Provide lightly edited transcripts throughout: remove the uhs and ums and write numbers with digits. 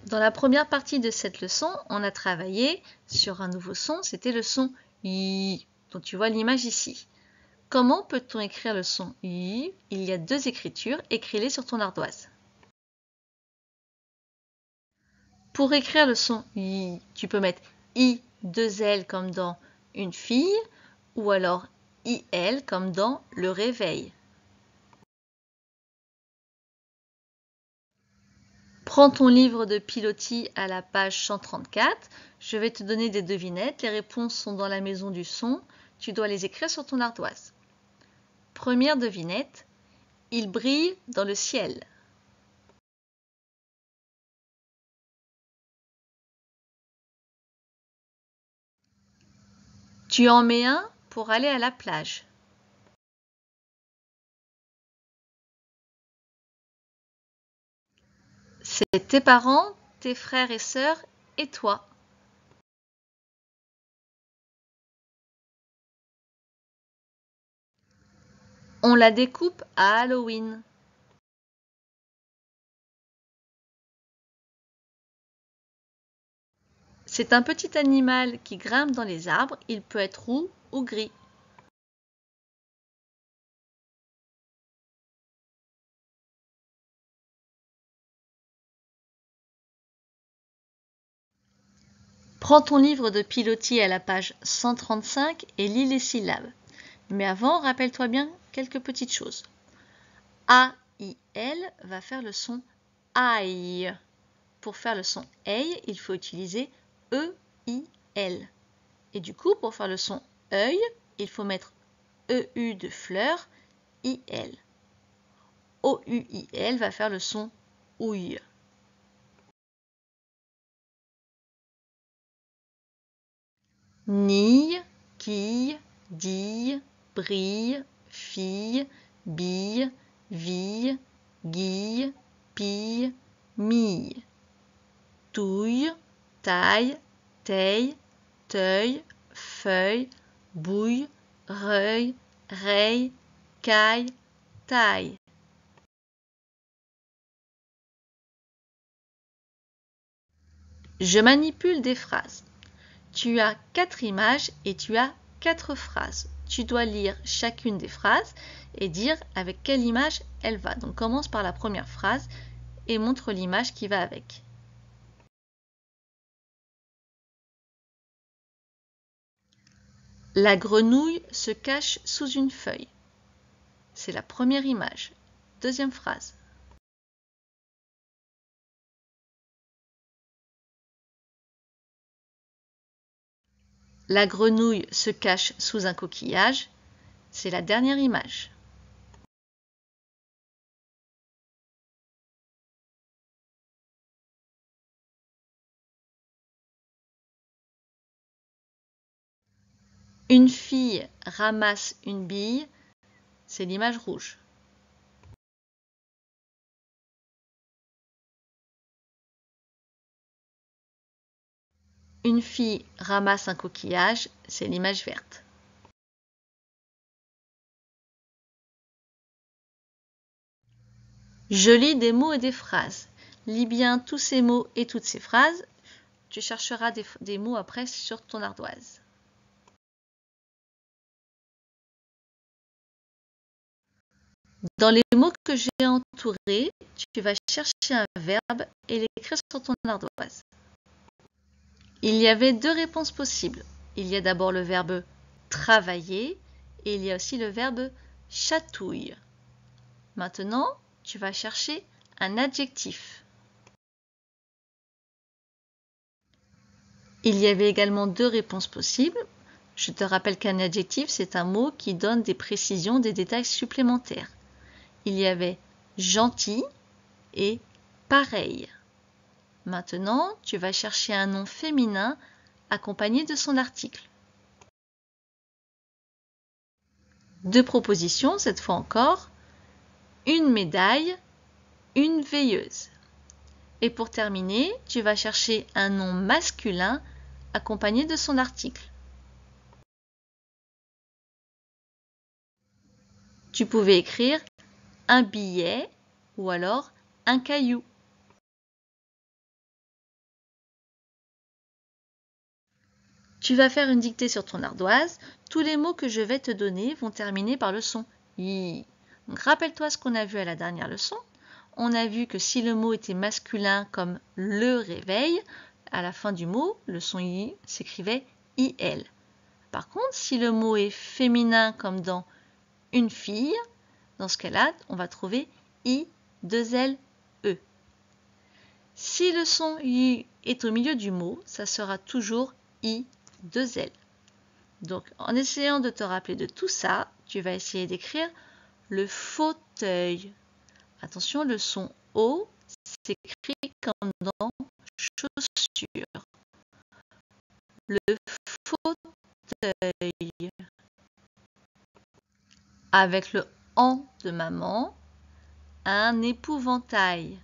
Dans la première partie de cette leçon, on a travaillé sur un nouveau son, c'était le son I. Donc tu vois l'image ici. Comment peut-on écrire le son I? Il y a deux écritures, écris-les sur ton ardoise. Pour écrire le son I, tu peux mettre I, deux L comme dans une fille, ou alors IL comme dans le réveil. Prends ton livre de pilotis à la page 134. Je vais te donner des devinettes. Les réponses sont dans la maison du son. Tu dois les écrire sur ton ardoise. Première devinette. Il brille dans le ciel. Tu en mets un pour aller à la plage. C'est tes parents, tes frères et sœurs et toi. On la découpe à Halloween. C'est un petit animal qui grimpe dans les arbres. Il peut être roux ou gris. Prends ton livre de pilotis à la page 135 et lis les syllabes. Mais avant, rappelle-toi bien quelques petites choses. A-I-L va faire le son aïe. Pour faire le son aïe, il faut utiliser E-I-L. Et du coup, pour faire le son œil, il faut mettre E-U de fleur, I-L. O-U-I-L va faire le son ouille. Nille, quille, dille, brille, fille, bille, ville, guille, pille, mille. Touille, taille, teille, teuil, feuille, bouille, reuil, raye, caille, taille. Je manipule des phrases. Tu as 4 images et tu as 4 phrases. Tu dois lire chacune des phrases et dire avec quelle image elle va. Donc commence par la première phrase et montre l'image qui va avec. La grenouille se cache sous une feuille. C'est la première image. Deuxième phrase. La grenouille se cache sous un coquillage. C'est la dernière image. Une fille ramasse une bille. C'est l'image rouge. Une fille ramasse un coquillage. C'est l'image verte. Je lis des mots et des phrases. Lis bien tous ces mots et toutes ces phrases. Tu chercheras des mots après sur ton ardoise. Dans les mots que j'ai entourés, tu vas chercher un verbe et l'écrire sur ton ardoise. Il y avait deux réponses possibles. Il y a d'abord le verbe travailler et il y a aussi le verbe chatouille. Maintenant, tu vas chercher un adjectif. Il y avait également deux réponses possibles. Je te rappelle qu'un adjectif, c'est un mot qui donne des précisions, des détails supplémentaires. Il y avait gentil et pareil. Maintenant, tu vas chercher un nom féminin accompagné de son article. Deux propositions, cette fois encore. Une médaille, une veilleuse. Et pour terminer, tu vas chercher un nom masculin accompagné de son article. Tu pouvais écrire un billet ou alors un caillou. Tu vas faire une dictée sur ton ardoise. Tous les mots que je vais te donner vont terminer par le son I. Donc rappelle-toi ce qu'on a vu à la dernière leçon. On a vu que si le mot était masculin comme le réveil, à la fin du mot, le son I s'écrivait IL. Par contre, si le mot est féminin comme dans une fille, dans ce cas-là, on va trouver I2LE. Si le son I est au milieu du mot, ça sera toujours I2L. Donc, en essayant de te rappeler de tout ça, tu vas essayer d'écrire le fauteuil. Attention, le son O s'écrit comme dans chaussure. Le fauteuil. Avec le en de maman, un épouvantail.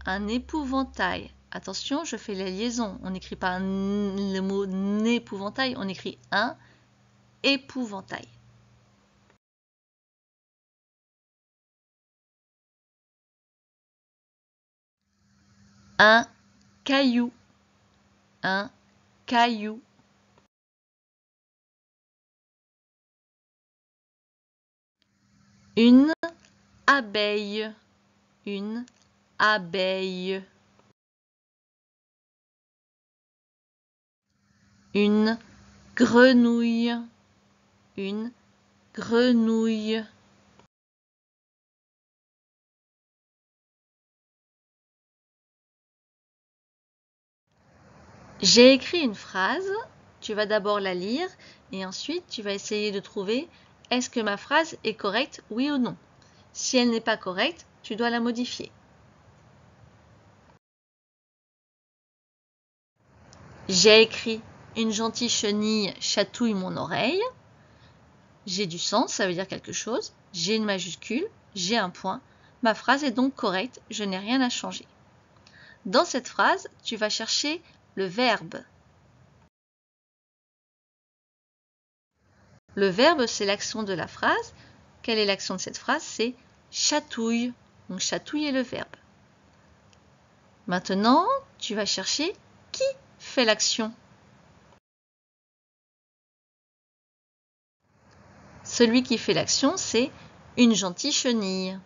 Un épouvantail. Attention, je fais la liaison. On n'écrit pas le mot épouvantail, on écrit un épouvantail. Un caillou. Un caillou. Une abeille. Une abeille. Une grenouille. Une grenouille. J'ai écrit une phrase, tu vas d'abord la lire et ensuite tu vas essayer de trouver est-ce que ma phrase est correcte, oui ou non. Si elle n'est pas correcte, tu dois la modifier. J'ai écrit une gentille chenille chatouille mon oreille. J'ai du sens, ça veut dire quelque chose. J'ai une majuscule, j'ai un point. Ma phrase est donc correcte, je n'ai rien à changer. Dans cette phrase, tu vas chercher le verbe. Le verbe, c'est l'action de la phrase. Quelle est l'action de cette phrase? C'est chatouille. Donc chatouille est le verbe. Maintenant, tu vas chercher qui fait l'action. Celui qui fait l'action, c'est une gentille chenille.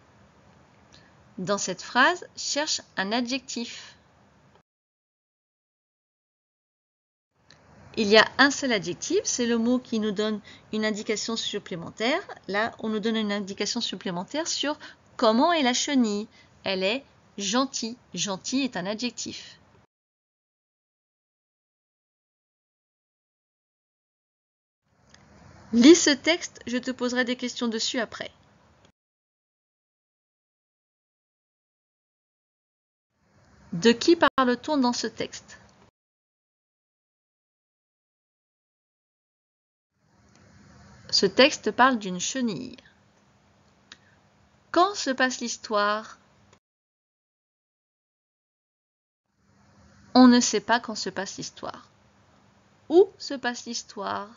Dans cette phrase, cherche un adjectif. Il y a un seul adjectif, c'est le mot qui nous donne une indication supplémentaire. Là, on nous donne une indication supplémentaire sur comment est la chenille. Elle est gentille. Gentille est un adjectif. Lis ce texte, je te poserai des questions dessus après. De qui parle-t-on dans ce texte? Ce texte parle d'une chenille. Quand se passe l'histoire? On ne sait pas quand se passe l'histoire. Où se passe l'histoire?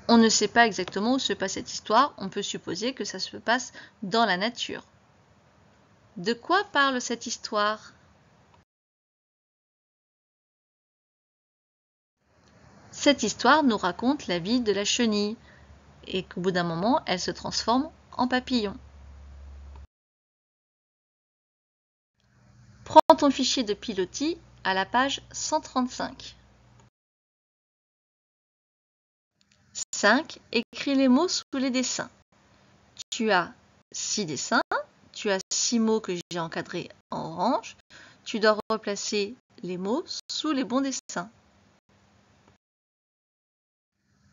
On ne sait pas exactement où se passe cette histoire, on peut supposer que ça se passe dans la nature. De quoi parle cette histoire? Cette histoire nous raconte la vie de la chenille et qu'au bout d'un moment, elle se transforme en papillon. Prends ton fichier de pilotis à la page 135. 5. Écris les mots sous les dessins. Tu as 6 dessins, tu as 6 mots que j'ai encadrés en orange. Tu dois replacer les mots sous les bons dessins.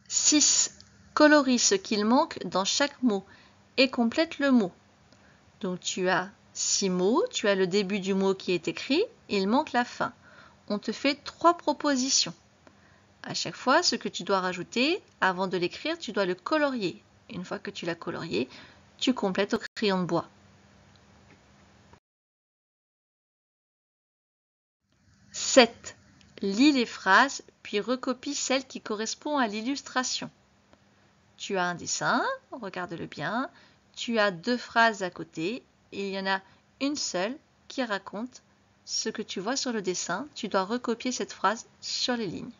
6. Colorie ce qu'il manque dans chaque mot et complète le mot. Donc tu as 6 mots, tu as le début du mot qui est écrit, il manque la fin. On te fait 3 propositions. À chaque fois, ce que tu dois rajouter, avant de l'écrire, tu dois le colorier. Une fois que tu l'as colorié, tu complètes au crayon de bois. 7. Lis les phrases, puis recopie celle qui correspond à l'illustration. Tu as un dessin, regarde-le bien. Tu as 2 phrases à côté, et il y en a une seule qui raconte ce que tu vois sur le dessin. Tu dois recopier cette phrase sur les lignes.